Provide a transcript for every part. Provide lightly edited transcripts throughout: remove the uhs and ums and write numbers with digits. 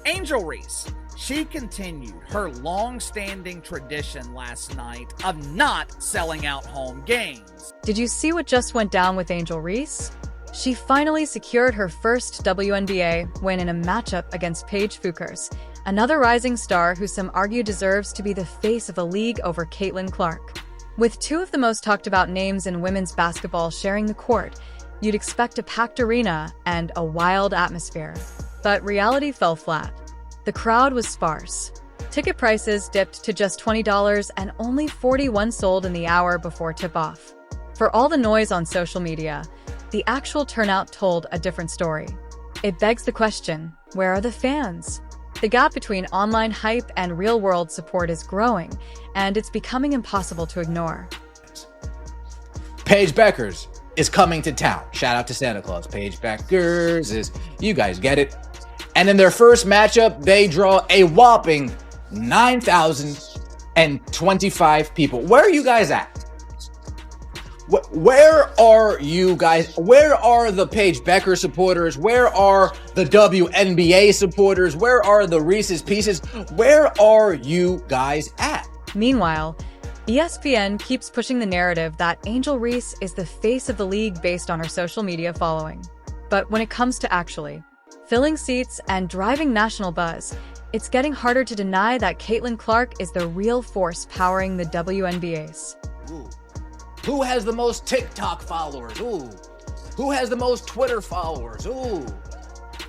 Angel Reese, she continued her long-standing tradition last night of not selling out home games. Did you see what just went down with Angel Reese? She finally secured her first WNBA win in a matchup against Paige Bueckers, another rising star who some argue deserves to be the face of a league over Caitlin Clark. With two of the most talked about names in women's basketball sharing the court, you'd expect a packed arena and a wild atmosphere. But reality fell flat. The crowd was sparse. Ticket prices dipped to just $20 and only 41 sold in the hour before tip-off. For all the noise on social media, the actual turnout told a different story. It begs the question, where are the fans? The gap between online hype and real-world support is growing, and it's becoming impossible to ignore. Paige Bueckers is coming to town. Shout out to Santa Claus. Paige Bueckers is, you guys get it. And in their first matchup, they draw a whopping 9,025 people. Where are you guys at? Where are you guys? Where are the Paige Bueckers supporters? Where are the WNBA supporters? Where are the Reese's Pieces? Where are you guys at? Meanwhile, ESPN keeps pushing the narrative that Angel Reese is the face of the league based on her social media following. But when it comes to actually filling seats and driving national buzz, it's getting harder to deny that Caitlin Clark is the real force powering the WNBAs. Ooh. Who has the most TikTok followers? Ooh. Who has the most Twitter followers? Ooh.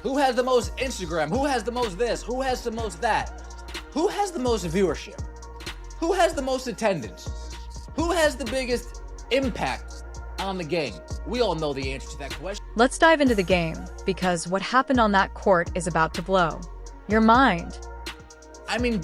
Who has the most Instagram? Who has the most this? Who has the most that? Who has the most viewership? Who has the most attendance? Who has the biggest impact on the game? We all know the answer to that question. Let's dive into the game, because what happened on that court is about to blow your mind. I mean,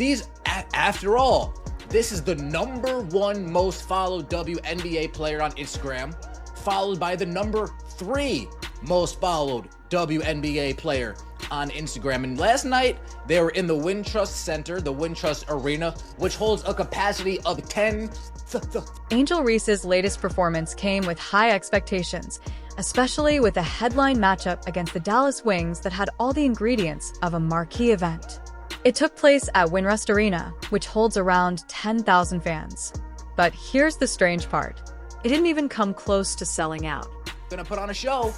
after all, this is the #1 most followed WNBA player on Instagram, followed by the #3 most followed WNBA player on Instagram. And last night, they were in the Wintrust Center, the Wintrust Arena, which holds a capacity of 10. Angel Reese's latest performance came with high expectations, especially with a headline matchup against the Dallas Wings that had all the ingredients of a marquee event. It took place at Wintrust Arena, which holds around 10,000 fans. But here's the strange part. It didn't even come close to selling out. Gonna put on a show.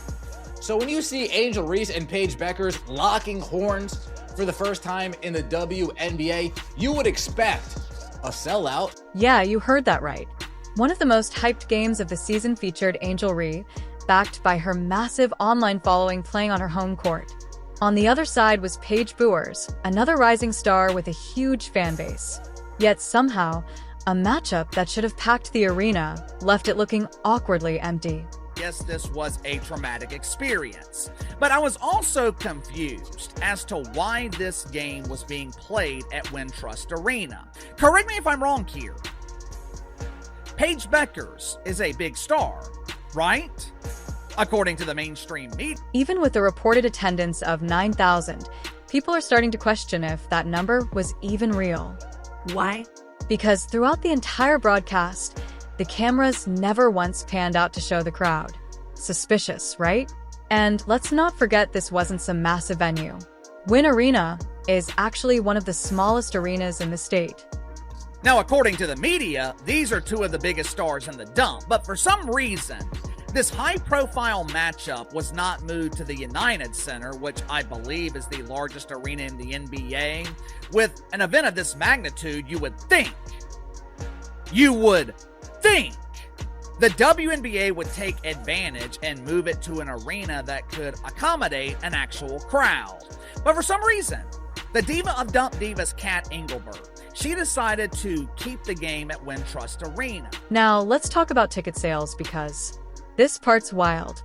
So when you see Angel Reese and Paige Bueckers locking horns for the first time in the WNBA, you would expect a sellout. Yeah, you heard that right. One of the most hyped games of the season featured Angel Reese, backed by her massive online following playing on her home court. On the other side was Paige Bueckers, another rising star with a huge fan base. Yet somehow, a matchup that should have packed the arena left it looking awkwardly empty. Yes, this was a traumatic experience, but I was also confused as to why this game was being played at Wintrust Arena. Correct me if I'm wrong here. Paige Bueckers is a big star, right? According to the mainstream media. Even with the reported attendance of 9,000, people are starting to question if that number was even real. Why? Because throughout the entire broadcast, the cameras never once panned out to show the crowd. Suspicious, right? And let's not forget this wasn't some massive venue. Win Arena is actually one of the smallest arenas in the state. Now, according to the media, these are two of the biggest stars in the dump, but for some reason, this high-profile matchup was not moved to the United Center, which I believe is the largest arena in the NBA. With an event of this magnitude, you would think the WNBA would take advantage and move it to an arena that could accommodate an actual crowd. But for some reason, the diva of Dump Divas, Kat Engelbert, she decided to keep the game at Wintrust Arena. Now, let's talk about ticket sales, because this part's wild.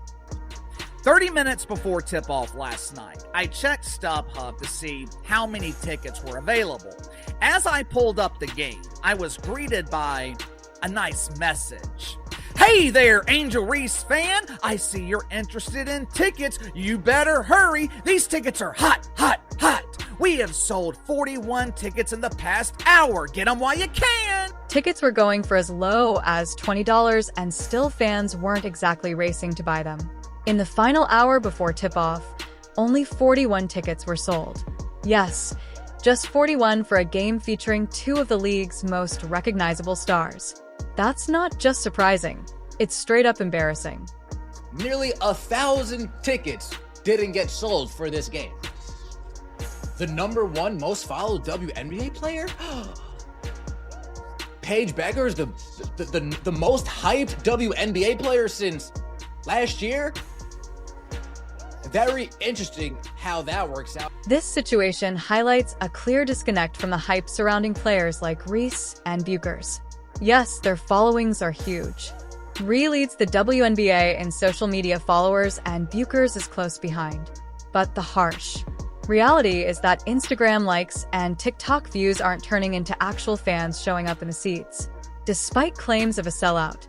30 minutes before tip-off last night, I checked StubHub to see how many tickets were available. As I pulled up the game, I was greeted by a nice message. Hey there, Angel Reese fan! I see you're interested in tickets. You better hurry. These tickets are hot, hot, hot. We have sold 41 tickets in the past hour. Get them while you can. Tickets were going for as low as $20, and still fans weren't exactly racing to buy them. In the final hour before tip-off, only 41 tickets were sold. Yes, just 41 for a game featuring two of the league's most recognizable stars. That's not just surprising, it's straight up embarrassing. Nearly 1,000 tickets didn't get sold for this game. The number one most followed WNBA player? Paige Becker is the most hyped WNBA player since last year? Very interesting how that works out. This situation highlights a clear disconnect from the hype surrounding players like Reese and Buchers. Yes, their followings are huge. Ree leads the WNBA in social media followers and Buchers is close behind. But the harsh reality is that Instagram likes and TikTok views aren't turning into actual fans showing up in the seats. Despite claims of a sellout,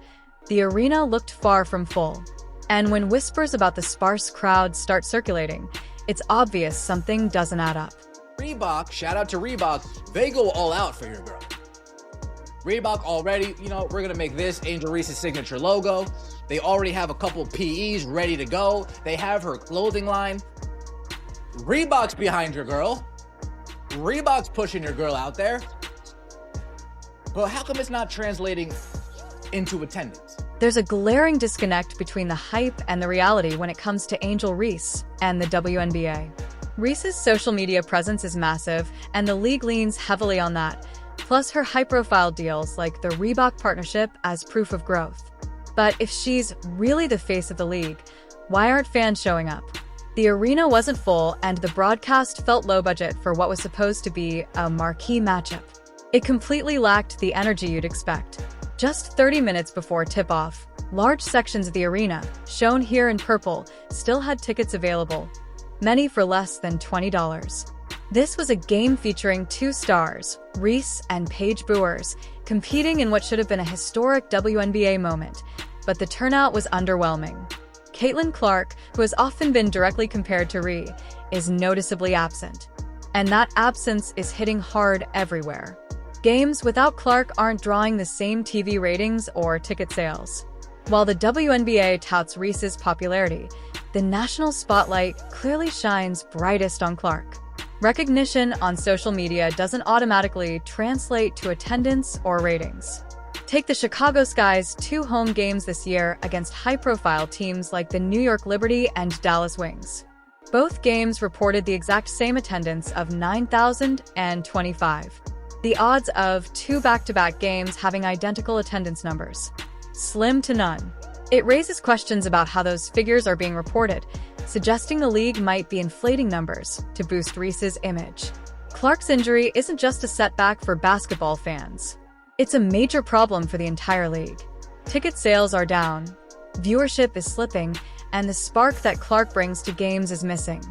the arena looked far from full. And when whispers about the sparse crowd start circulating, it's obvious something doesn't add up. Reebok, shout out to Reebok, they go all out for your girl. Reebok already, we're going to make this Angel Reese's signature logo. They already have a couple PEs ready to go. They have her clothing line. Reebok's behind your girl. Reebok's pushing your girl out there. But how come it's not translating into attendance? There's a glaring disconnect between the hype and the reality when it comes to Angel Reese and the WNBA. Reese's social media presence is massive, and the league leans heavily on that, plus her high-profile deals like the Reebok partnership as proof of growth. But if she's really the face of the league, why aren't fans showing up? The arena wasn't full, and the broadcast felt low budget for what was supposed to be a marquee matchup. It completely lacked the energy you'd expect. Just 30 minutes before tip-off, large sections of the arena, shown here in purple, still had tickets available, many for less than $20. This was a game featuring two stars, Reese and Paige Buchers, competing in what should have been a historic WNBA moment, but the turnout was underwhelming. Caitlin Clark, who has often been directly compared to Ree, is noticeably absent. And that absence is hitting hard everywhere. Games without Clark aren't drawing the same TV ratings or ticket sales. While the WNBA touts Reese's popularity, the national spotlight clearly shines brightest on Clark. Recognition on social media doesn't automatically translate to attendance or ratings. Take the Chicago Sky's two home games this year against high-profile teams like the New York Liberty and Dallas Wings. Both games reported the exact same attendance of 9,025. The odds of two back-to-back games having identical attendance numbers. Slim to none. It raises questions about how those figures are being reported, suggesting the league might be inflating numbers to boost Reese's image. Clark's injury isn't just a setback for basketball fans. It's a major problem for the entire league. Ticket sales are down, viewership is slipping, and the spark that Clark brings to games is missing.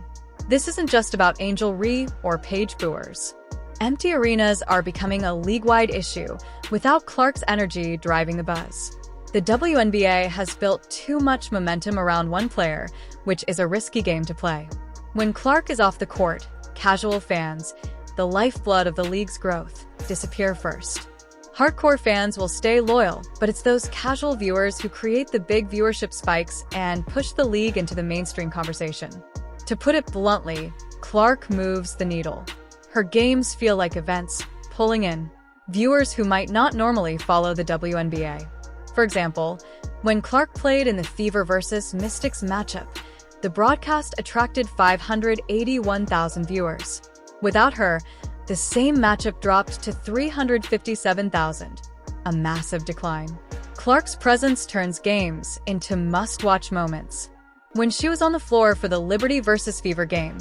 This isn't just about Angel Reese or Paige Buchers. Empty arenas are becoming a league-wide issue, without Clark's energy driving the buzz. The WNBA has built too much momentum around one player, which is a risky game to play. When Clark is off the court, casual fans, the lifeblood of the league's growth, disappear first. Hardcore fans will stay loyal, but it's those casual viewers who create the big viewership spikes and push the league into the mainstream conversation. To put it bluntly, Clark moves the needle. Her games feel like events, pulling in viewers who might not normally follow the WNBA. For example, when Clark played in the Fever vs. Mystics matchup, the broadcast attracted 581,000 viewers. Without her, the same matchup dropped to 357,000, a massive decline. Clark's presence turns games into must-watch moments. When she was on the floor for the Liberty vs. Fever game,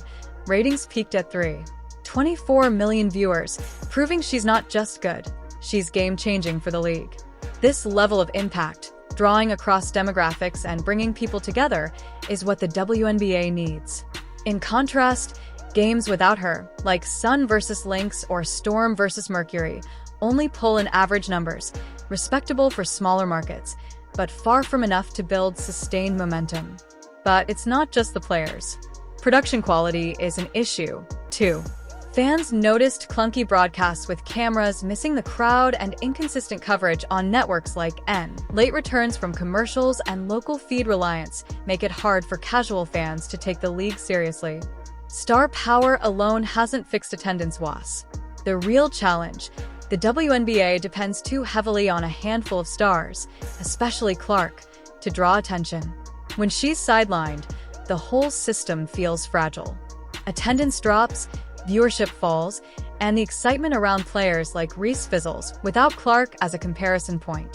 ratings peaked at 3.24 million viewers, proving she's not just good, she's game-changing for the league. This level of impact, drawing across demographics and bringing people together, is what the WNBA needs. In contrast, games without her, like Sun vs. Lynx or Storm vs. Mercury, only pull in average numbers, respectable for smaller markets, but far from enough to build sustained momentum. But it's not just the players. Production quality is an issue, too. Fans noticed clunky broadcasts with cameras missing the crowd and inconsistent coverage on networks like N. Late returns from commercials and local feed reliance make it hard for casual fans to take the league seriously. Star power alone hasn't fixed attendance woes. The real challenge: the WNBA depends too heavily on a handful of stars, especially Clark, to draw attention. When she's sidelined, the whole system feels fragile. Attendance drops, viewership falls, and the excitement around players like Reese fizzles without Clark as a comparison point.